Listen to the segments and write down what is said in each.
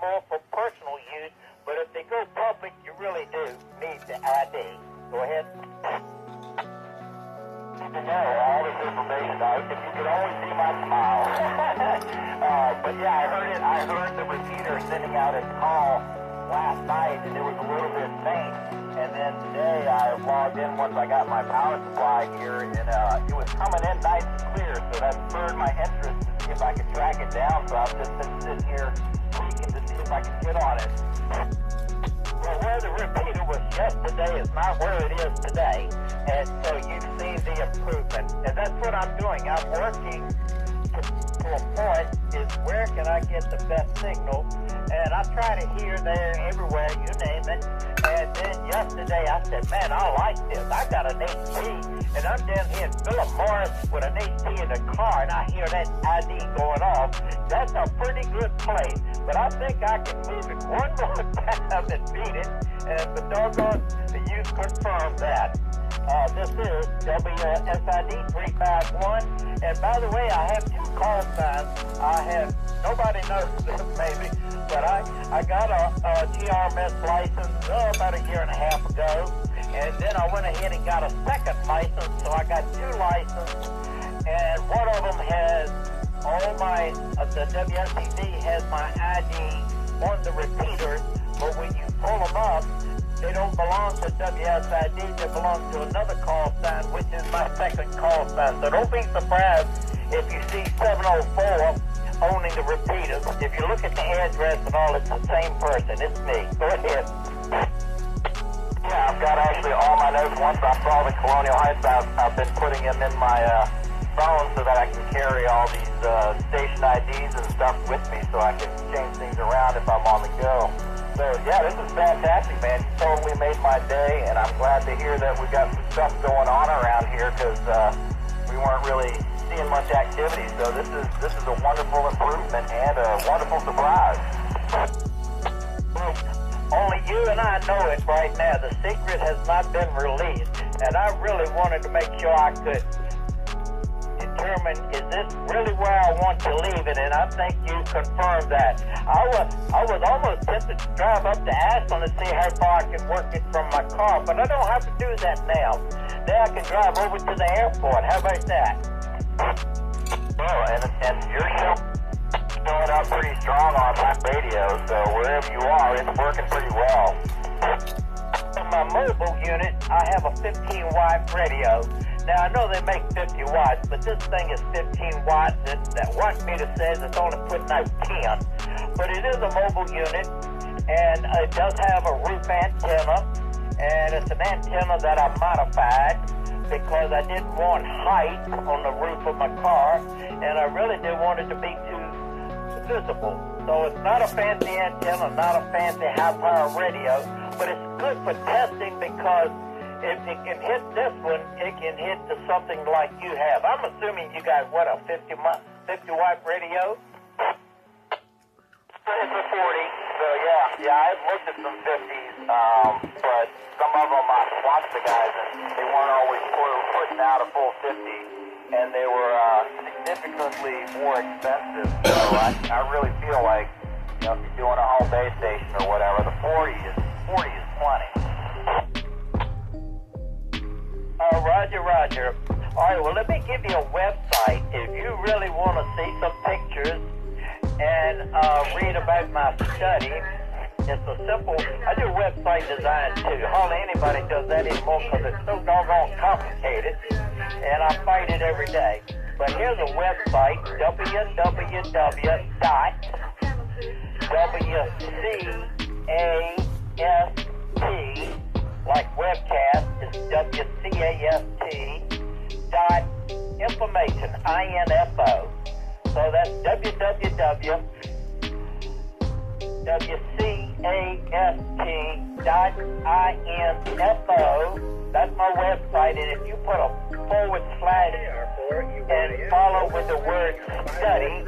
more for personal use, but if they go public, you really do need the ID. Go ahead. To know all this information, if you could only see my smile. But yeah, I heard the repeater sending out its call last night, and it was a little bit faint. And then today I logged in once I got my power supply here, and it was coming in nice and clear, so that spurred my interest to see if I could track it down. So I've just been sitting here tweaking to see if I can get on it. Well, where the repeater was yesterday is not where it is today, and so you've seen the improvement. And that's what I'm doing. I'm working to a point is where can I get the best signal, and I try to hear there, everywhere, you name it. And then yesterday I said, man, I like this. I got an HT, and I'm down here in Philip Morris with an HT in the car, and I hear that ID going off. That's a pretty good place, but I think I can move it one more time and beat it, and the doggone, you confirm that. This is WSID 351, and by the way, I have two call signs. Nobody knows this maybe, but I got a GRMS license about a year and a half ago, and then I went ahead and got a second license, so I got two licenses, and one of them has all my, the WSCD has my ID on the repeaters, but when you pull them up, they don't belong to WSID, they belong to another call sign, which is my second call sign. So don't be surprised if you see 704 owning the repeaters. If you look at the address and all, it's the same person. It's me. Go ahead. Yeah, I've got actually all my notes. Once I saw the Colonial Heights, I've been putting them in my phone so that I can carry all these station IDs and stuff with me so I can change things around if I'm on the go. So, yeah, this is fantastic, man. You totally made my day, and I'm glad to hear that we got some stuff going on around here because we weren't really seeing much activity. So this is a wonderful improvement and a wonderful surprise. Well, only you and I know it right now. The secret has not been released, and I really wanted to make sure I could determine, is this really where I want to leave it? And I think you confirmed that. I was almost tempted to drive up to Ashland and see how far I could work it from my car, but I don't have to do that now. Now I can drive over to the airport. How about that? Oh, and your show showing up pretty strong on my radio, so wherever you are, it's working pretty well. On my mobile unit, I have a 15-watt radio. Now, I know they make 50 watts, but this thing is 15 watts. That watt meter says it's only putting out 10. But it is a mobile unit, and it does have a roof antenna, and it's an antenna that I modified because I didn't want height on the roof of my car, and I really didn't want it to be too visible. So it's not a fancy antenna, not a fancy high-power radio, but it's good for testing because if it can hit this one, it can hit to something like you have. I'm assuming you got, what, a 50-watt radio? It's a 40, so yeah, I've looked at some 50s, but some of them I watched the guys, and they weren't always putting out a full 50, and they were significantly more expensive, so I really feel like, if you're doing a home base station or whatever, the 40 is plenty. Roger. All right, well, let me give you a website. If you really want to see some pictures and read about my study, it's a simple, I do website design too. Hardly anybody does that anymore because it's so doggone complicated, and I fight it every day. But here's a website, www.wcast, like webcast is WCAST dot information, INFO. So that's www.wcast.info. That's my website, and if you put a / and follow with the word study,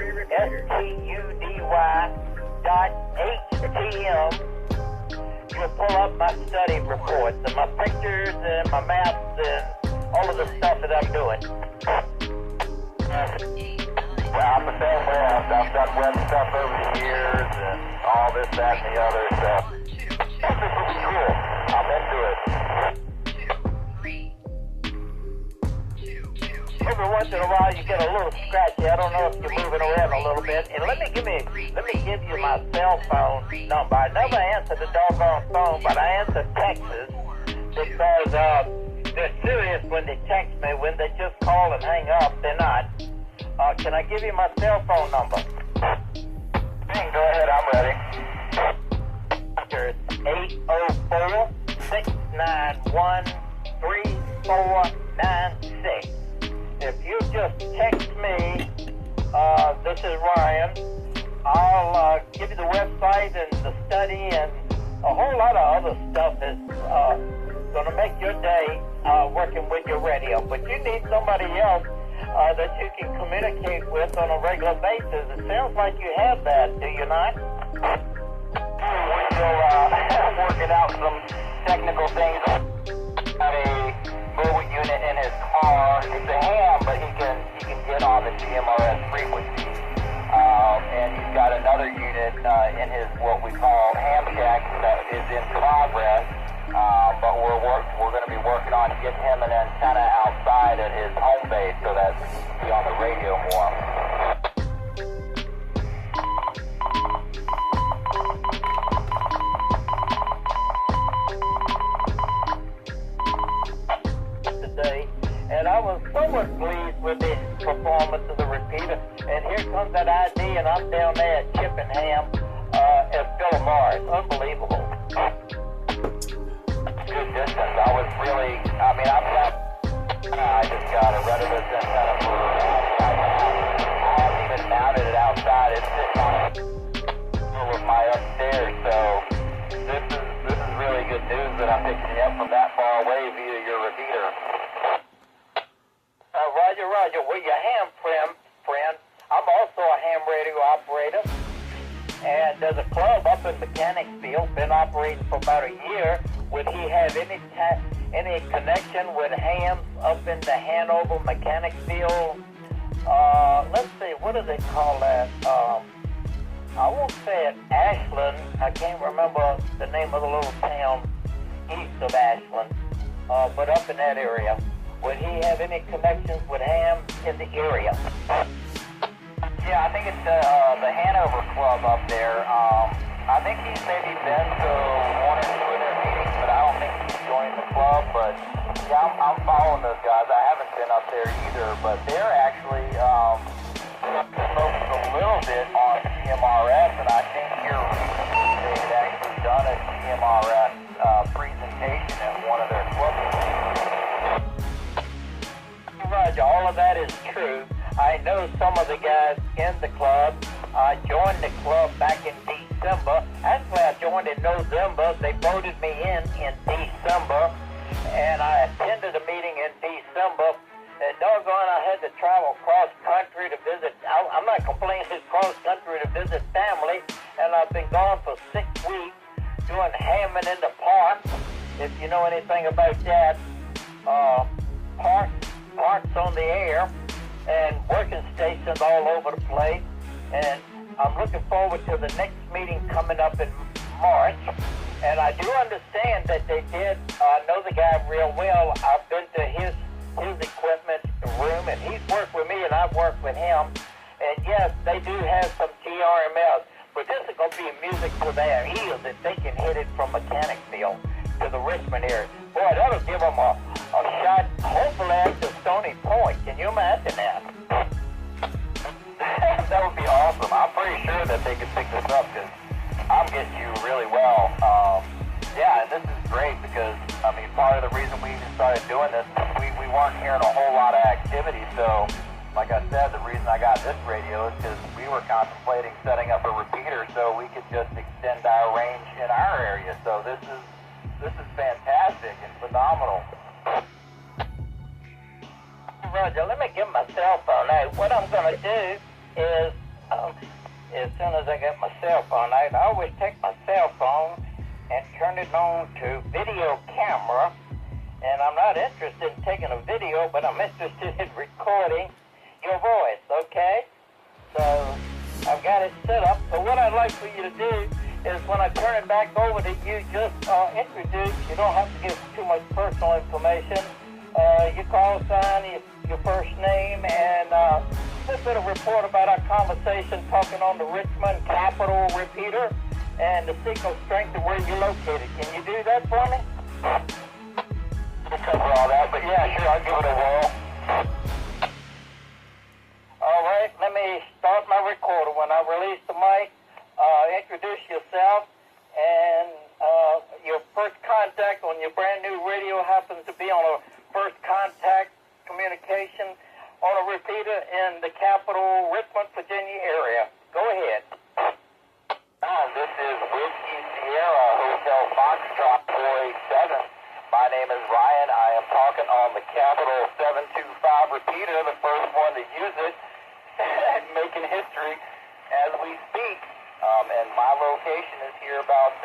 STUDY.HTM, you'll pull up my study reports and my pictures and my maps and all of the stuff that I'm doing. I'm the same way. I've done web stuff over the years and all this, that, and the other. So this is pretty cool. I'm into it. Every once in a while you get a little scratchy. I don't know if you're moving around a little bit. And let me give you my cell phone number. I never answer the doggone phone, but I answer texts because they're serious when they text me. When they just call and hang up, they're not. Can I give you my cell phone number? Go ahead, I'm ready. It's 804-691-3496. If you just text me, this is Ryan, I'll give you the website and the study and a whole lot of other stuff is going to make your day working with your radio. But you need somebody else that you can communicate with on a regular basis. It sounds like you have that, do you not? We're still working out some technical things. Got a mobile unit in his car. It's a ham, but he can get on the GMRS frequency. And he's got another unit in his what we call ham shack that is in progress. But we're going to be working on getting him an antenna outside at his home base so that he can be on the radio more. And I was somewhat pleased with the performance of the repeater. And here comes that ID, and I'm down there at Chippenham at Philip Morris. Unbelievable. Good distance. I was really, I just got a Retivus antenna for outside the house. I haven't even mounted it outside. It's sitting on a with my upstairs. So this is really good news that I'm picking it up from that far away via your repeater. Roger. Well, your ham friend, I'm also a ham radio operator. And there's a club up in Mechanicsville, been operating for about a year. Would he have any connection with hams up in the Hanover, Mechanicsville? Let's see, what do they call that? I won't say it, Ashland. I can't remember the name of the little town east of Ashland, but up in that area. Would he have any connections with hams in the area? Yeah, I think it's the Hanover Club up there. I think he's maybe been to one or two of their meetings, but I don't think he's joined the club. But yeah, I'm following those guys. I haven't been up there either, but they're actually focused a little bit on GMRS, and I think here recently they had actually done a GMRS presentation at one of their club meetings. Roger, all of that is true. I know some of the guys in the club. I joined the club back in December. Actually, I joined in November. They voted me in December, and I attended a meeting in December. And doggone, I had to travel cross-country to visit. I'm not complaining, it's cross-country to visit family, and I've been gone for 6 weeks doing hamming in the park, if you know anything about that. Parks on the air, and working stations all over the place. And I'm looking forward to the next meeting coming up in March. And I do understand that they did know the guy real well. I've been to his equipment room, and he's worked with me, and I've worked with him. And yes, they do have some GRMS, but this is going to be music to their ears if they can hit it from Mechanicsville to the Richmond area. Boy, that'll give them a shot, hopefully at the Stony Point. Can you imagine that? That would be awesome. I'm pretty sure that they could pick this up because I'm getting you really well. Yeah, and this is great because, part of the reason we even started doing this is we weren't hearing a whole lot of activity. So, like I said, the reason I got this radio is because we were contemplating setting up a repeater so we could just extend our range in our area. So this is fantastic and phenomenal. Roger, let me give my cell phone out. What I'm going to do is, as soon as I get my cell phone out, I always take my cell phone and turn it on to video camera. And I'm not interested in taking a video, but I'm interested in recording your voice, okay? So I've got it set up. So what I'd like for you to do is when I turn it back over to you, just introduce. You don't have to give too much personal information. Your call sign, your first name, and a little bit of report about our conversation talking on the Richmond Capitol repeater and the signal strength of where you're located. Can you do that for me? We'll cover all that, but yeah, sure, I'll give it a whirl. All right, let me start my recorder. When I release the mic, introduce yourself, and your first contact on your brand new radio happens to be on a first contact communication on a repeater in the capital, Richmond, Virginia area. Go ahead. This is Whiskey Sierra Hotel Foxtrot 487. My name is Ryan. I am talking on the Capital 725 repeater, the first one to use it, and making history as we speak. And my location is here about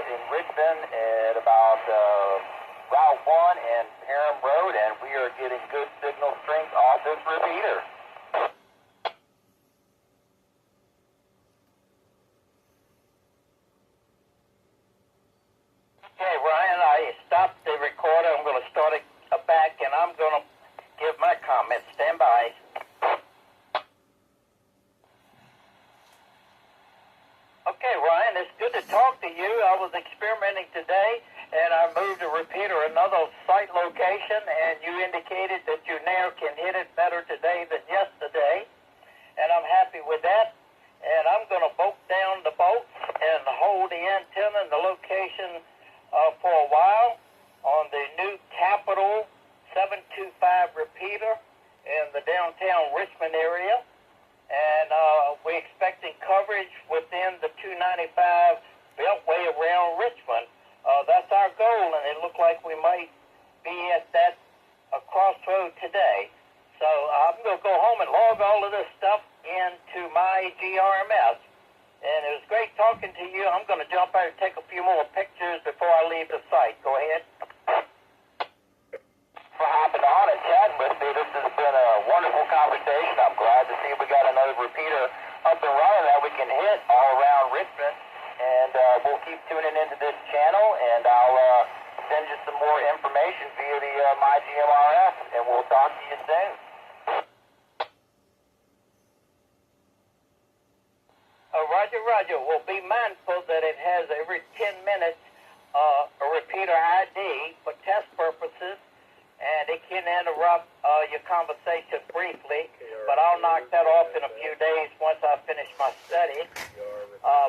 in Richmond at about Route 1 and Parham Road, and we are getting good signal strength off this repeater. Okay, Ryan, I stopped the recorder. I'm going to start it back, and I'm going to give my comments. Stand by. Okay, Ryan, it's good to talk to you. I was experimenting today, and I moved the repeater another site location, and you indicated that you now can hit it better today than yesterday, and I'm happy with that. And I'm going to bolt down the bolts and hold the antenna in the location for a while on the new Capital 725 repeater in the downtown Richmond area. And we're expecting coverage within the 295 beltway around Richmond. That's our goal, and it looked like we might be at that crossroad today. So I'm going to go home and log all of this stuff into my GRMS. And it was great talking to you. I'm going to jump out and take a few more pictures before I leave the site. Go ahead. For hopping on and chatting with me. This has been a wonderful conversation. I'm glad to see we got another repeater up and running that we can hit all around Richmond. And we'll keep tuning into this channel, and I'll send you some more information via the my GMRF, and we'll talk to you soon. Roger, Roger. Well, be mindful that it has every 10 minutes a repeater ID for test purposes, and it can interrupt your conversation briefly, but I'll knock that off in a few days once I finish my study.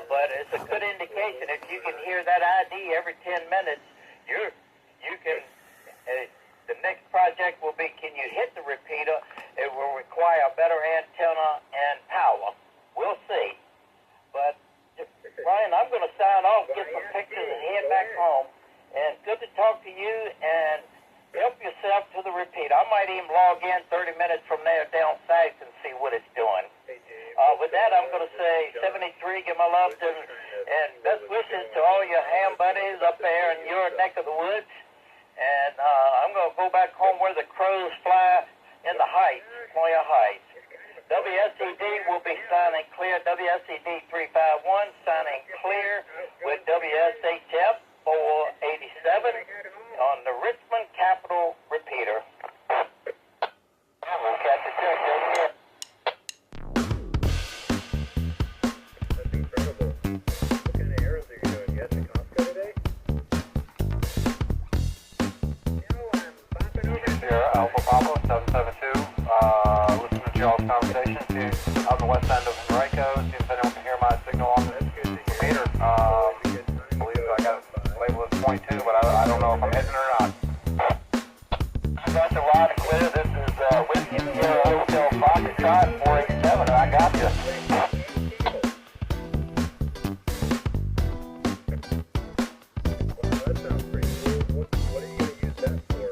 But it's a good indication. If you can hear that ID every 10 minutes, you can, the next project will be, can you hit the repeater? It will require a better antenna and power. We'll see. But, Ryan, I'm going to sign off, get some pictures, and head back home. And good to talk to you, and help yourself to the repeater. I might even log in 30 minutes from there down south and see what it's doing. With that, I'm going to say 73, give my love to, and best wishes to all your ham buddies up there in your neck of the woods. And I'm going to go back home where the crows fly in the heights, Moya Heights. WSED will be signing clear. WSED 351 signing clear with WSHF 487 on the Richmond Capitol repeater. We'll catch you soon. Take care. That's incredible. What kind of errands are you doing? You at the Costco today? No, I'm bopping over. Sierra Alpha Papa 772. Listening to y'all's conversation. See, out in the west end of Henrico. See if anyone can hear my signal on this repeater. I believe I got it labeled as 0.2, but I don't know if I'm hitting it or not. I got the loud and clear. This is Whiskey Sierra Hotel Foxtrot 487, and I got you. Well, that sounds pretty cool. What are you going to use that for?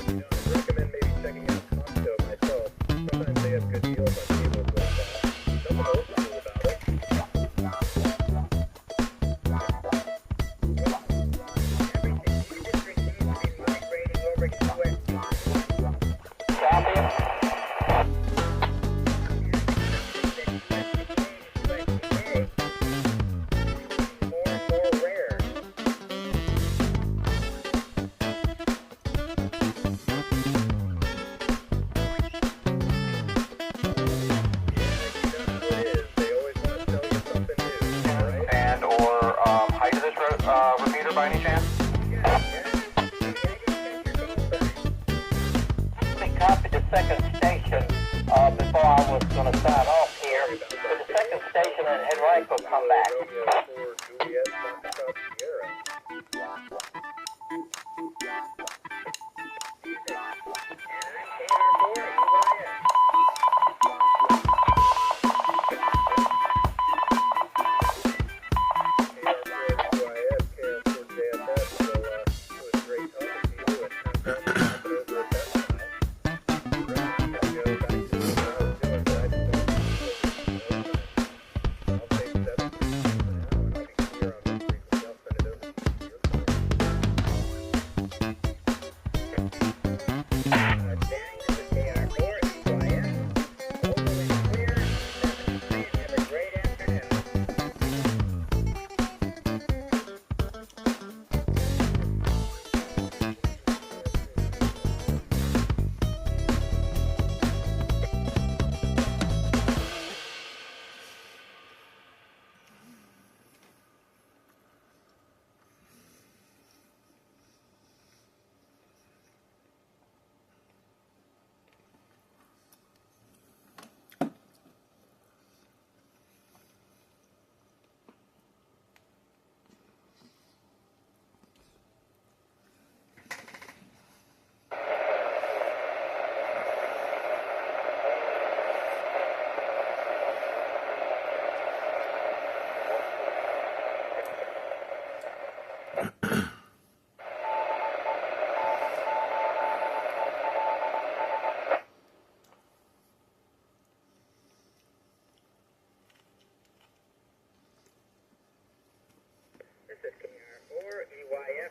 I recommend maybe checking out Costco myself. Sometimes they have good deals on cables like that. Nothing old school about it. Everything back. Romeo 4 Juliet Foxtrot Sierra. This is KR4 EYS.